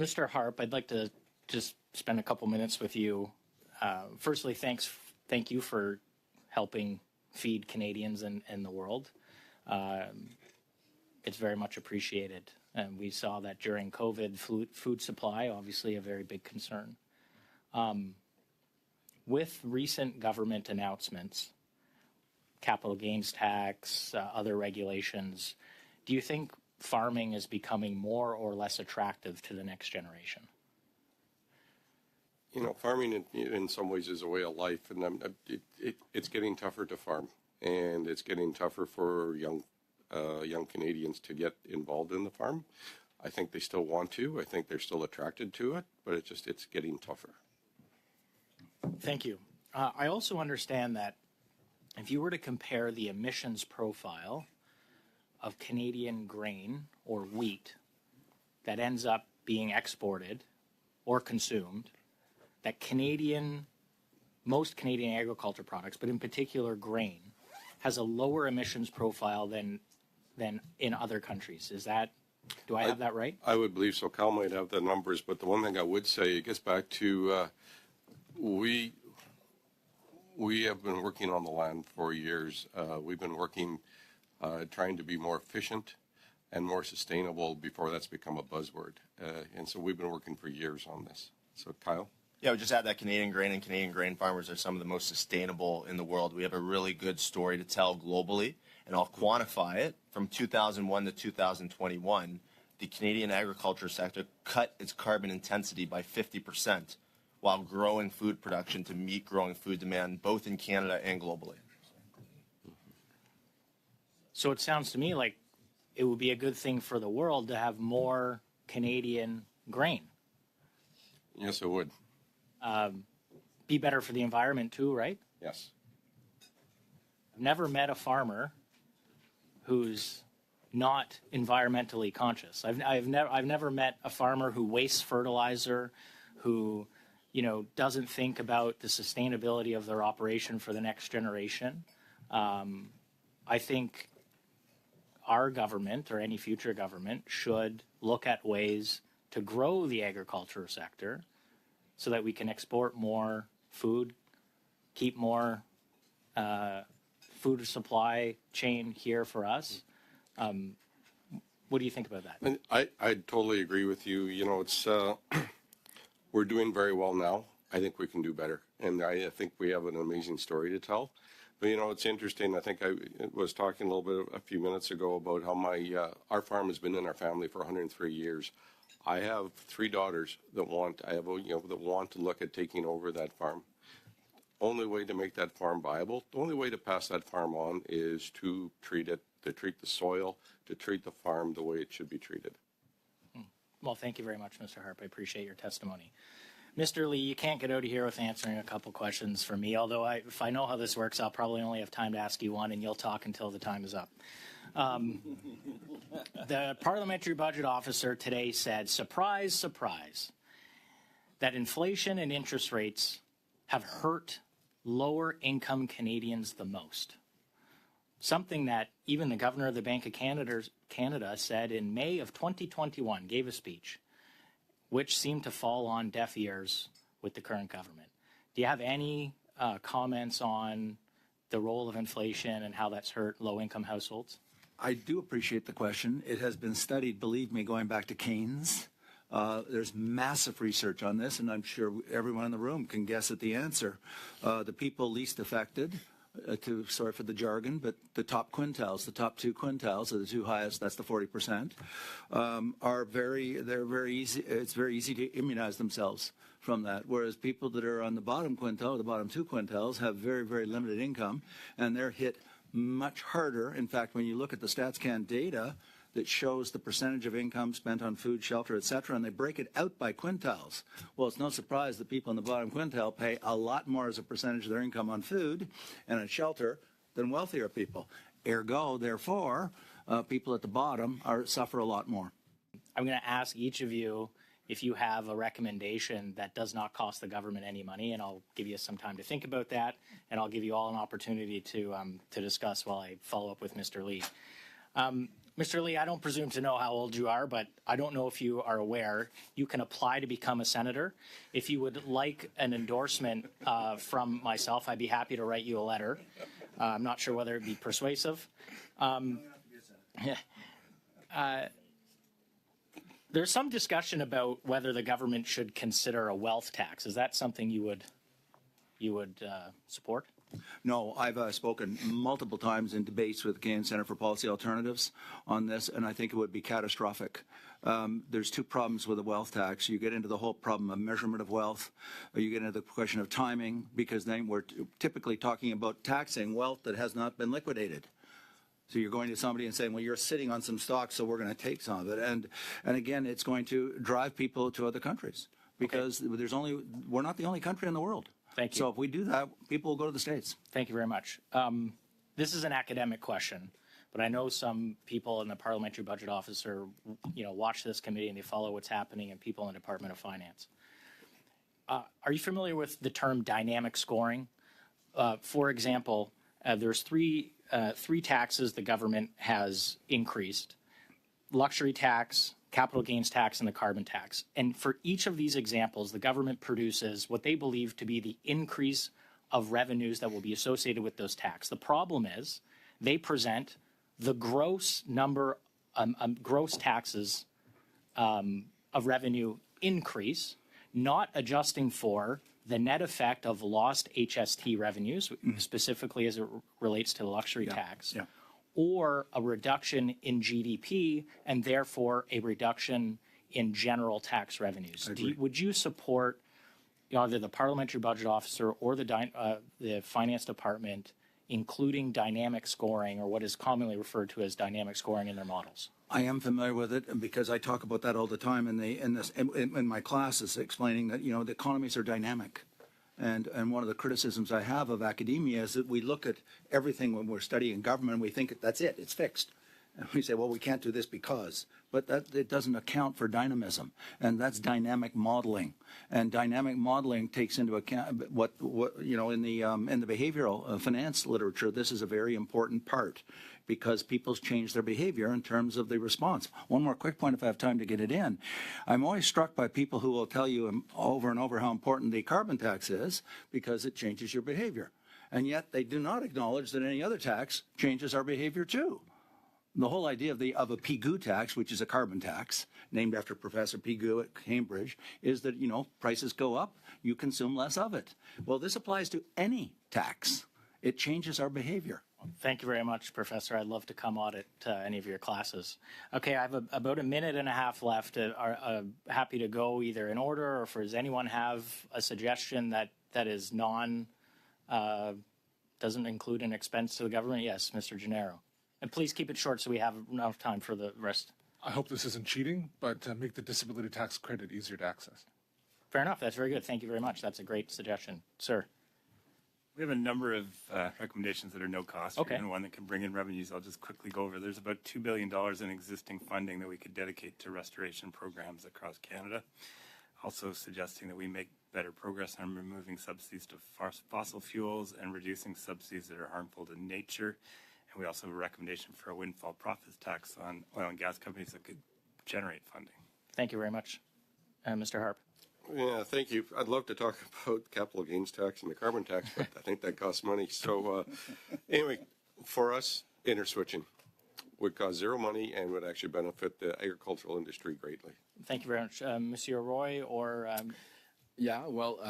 Mr. Harp, I'd like to just spend a couple minutes with you. Firstly, thank you for helping feed Canadians and the world. It's very much appreciated. And we saw that during COVID, food supply, obviously a very big concern. With recent government announcements, capital gains tax, other regulations, do you think farming is becoming more or less attractive to the next generation? You know, farming in some ways is a way of life, and it's getting tougher to farm, and it's getting tougher for young Canadians to get involved in the farm. I think they still want to. I think they're still attracted to it, but it's getting tougher. Thank you. I also understand that if you were to compare the emissions profile of Canadian grain or wheat that ends up being exported or consumed, that most Canadian agriculture products, but in particular grain, has a lower emissions profile than in other countries. Do I have that right? I would believe so. Cal might have the numbers, but the one thing I would say, it gets back to we have been working on the land for years. We've been working, trying to be more efficient and more sustainable before that's become a buzzword. And so we've been working for years on this. So Kyle? Yeah, I would just add that Canadian grain and Canadian grain farmers are some of the most sustainable in the world. We have a really good story to tell globally, and I'll quantify it. From 2001 to 2021, the Canadian agriculture sector cut its carbon intensity by 50% while growing food production to meet growing food demand, both in Canada and globally. So it sounds to me like it would be a good thing for the world to have more Canadian grain. Yes, it would. Be better for the environment too, right? Yes. I've never met a farmer who's not environmentally conscious. I've never met a farmer who wastes fertilizer, who doesn't think about the sustainability of their operation for the next generation. I think our government or any future government should look at ways to grow the agriculture sector so that we can export more food, keep more food supply chain here for us. What do you think about that? I totally agree with you. You know, it's we're doing very well now. I think we can do better, and I think we have an amazing story to tell. But it's interesting. I think I was talking a little bit a few minutes ago about how our farm has been in our family for 103 years. I have 3 daughters that want to look at taking over that farm. Only way to make that farm viable, the only way to pass that farm on is to treat it, to treat the soil, to treat the farm the way it should be treated. Well, thank you very much, Mr. Harp. I appreciate your testimony. Mr. Lee, you can't get out of here with answering a couple questions for me, although if I know how this works, I'll probably only have time to ask you one, and you'll talk until the time is up. The parliamentary budget officer today said, surprise, surprise, that inflation and interest rates have hurt lower income Canadians the most. Something that even the governor of the Bank of Canada said in May of 2021, gave a speech, which seemed to fall on deaf ears with the current government. Do you have any comments on the role of inflation and how that's hurt low-income households? I do appreciate the question. It has been studied, believe me, going back to Keynes. There's massive research on this, and I'm sure everyone in the room can guess at the answer. The people least affected, sorry for the jargon, but the top quintiles, the top 2 quintiles are the 2 highest, that's the 40%, they're very easy, it's very easy to immunize themselves from that, whereas people that are on the bottom quintile, the bottom 2 quintiles, have very, very limited income, and they're hit much harder. In fact, when you look at the StatsCan data that shows the percentage of income spent on food, shelter, etc., and they break it out by quintiles. Well, it's no surprise that people in the bottom quintile pay a lot more as a percentage of their income on food and on shelter than wealthier people. Ergo, therefore, people at the bottom suffer a lot more. I'm going to ask each of you if you have a recommendation that does not cost the government any money, and I'll give you some time to think about that, and I'll give you all an opportunity to discuss while I follow up with Mr. Lee. Mr. Lee, I don't presume to know how old you are, but I don't know if you are aware, you can apply to become a senator. If you would like an endorsement from myself, I'd be happy to write you a letter. I'm not sure whether it'd be persuasive. There's some discussion about whether the government should consider a wealth tax. Is that something you would support? No, I've spoken multiple times in debates with the Canadian Centre for Policy Alternatives on this, and I think it would be catastrophic. There's two problems with a wealth tax. You get into the whole problem of measurement of wealth, or you get into the question of timing, because then we're typically talking about taxing wealth that has not been liquidated. So you're going to somebody and saying, well, you're sitting on some stock, so we're going to take some of it. And again, it's going to drive people to other countries, because we're not the only country in the world. Thank you. So if we do that, people will go to the States. Thank you very much. This is an academic question, but I know some people in the Parliamentary Budget Office watch this committee and they follow what's happening, and people in the Department of Finance. Are you familiar with the term dynamic scoring? For example, there's three taxes the government has increased: luxury tax, capital gains tax, and the carbon tax. And for each of these examples, the government produces what they believe to be the increase of revenues that will be associated with those taxes. The problem is they present the gross number, gross taxes of revenue increase, not adjusting for the net effect of lost HST revenues, specifically as it relates to the luxury tax. Yeah. Or a reduction in GDP and therefore a reduction in general tax revenues. Would you support either the Parliamentary Budget Officer or the Finance Department including dynamic scoring, or what is commonly referred to as dynamic scoring, in their models? I am familiar with it because I talk about that all the time in my classes, explaining that the economies are dynamic. And one of the criticisms I have of academia is that we look at everything when we're studying government and we think that's it, it's fixed. And we say, well, we can't do this because, but it doesn't account for dynamism, and that's dynamic modeling. And dynamic modeling takes into account what in the behavioral finance literature, this is a very important part, because people change their behavior in terms of the response. One more quick point, if I have time to get it in. I'm always struck by people who will tell you over and over how important the carbon tax is because it changes your behavior. And yet they do not acknowledge that any other tax changes our behavior too. The whole idea of a Pigou tax, which is a carbon tax, named after Professor Pigou at Cambridge, is that, prices go up, you consume less of it. Well, this applies to any tax. It changes our behavior. Thank you very much, Professor. I'd love to come audit any of your classes. Okay, I have about a minute and a half left. Happy to go either in order, or does anyone have a suggestion that is doesn't include an expense to the government? Yes, Mr. Gennaro. And please keep it short so we have enough time for the rest. I hope this isn't cheating, but make the disability tax credit easier to access. Fair enough. That's very good. Thank you very much. That's a great suggestion. Sir. We have a number of recommendations that are no cost, Okay. and one that can bring in revenues. I'll just quickly go over. There's about $2 billion in existing funding that we could dedicate to restoration programs across Canada. Also suggesting that we make better progress on removing subsidies to fossil fuels and reducing subsidies that are harmful to nature. And we also have a recommendation for a windfall profits tax on oil and gas companies that could generate funding. Thank you very much. Mr. Harp. Yeah, thank you. I'd love to talk about capital gains tax and the carbon tax, but I think that costs money. So anyway, for us, interswitching would cost zero money and would actually benefit the agricultural industry greatly. Thank you very much. Monsieur Roy or... Yeah, well,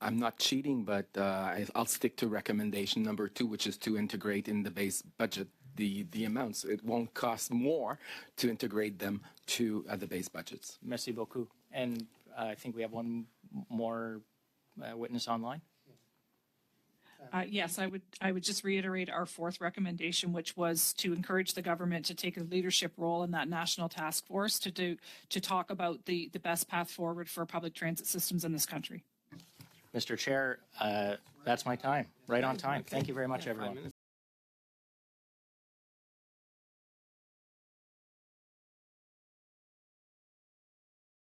I'm not cheating, but I'll stick to recommendation number 2, which is to integrate in the base budget the amounts. It won't cost more to integrate them to the base budgets. Merci beaucoup. And I think we have one more witness online. Yes, I would just reiterate our fourth recommendation, which was to encourage the government to take a leadership role in that national task force to talk about the best path forward for public transit systems in this country. Mr. Chair, that's my time. Right on time. Thank you very much, everyone.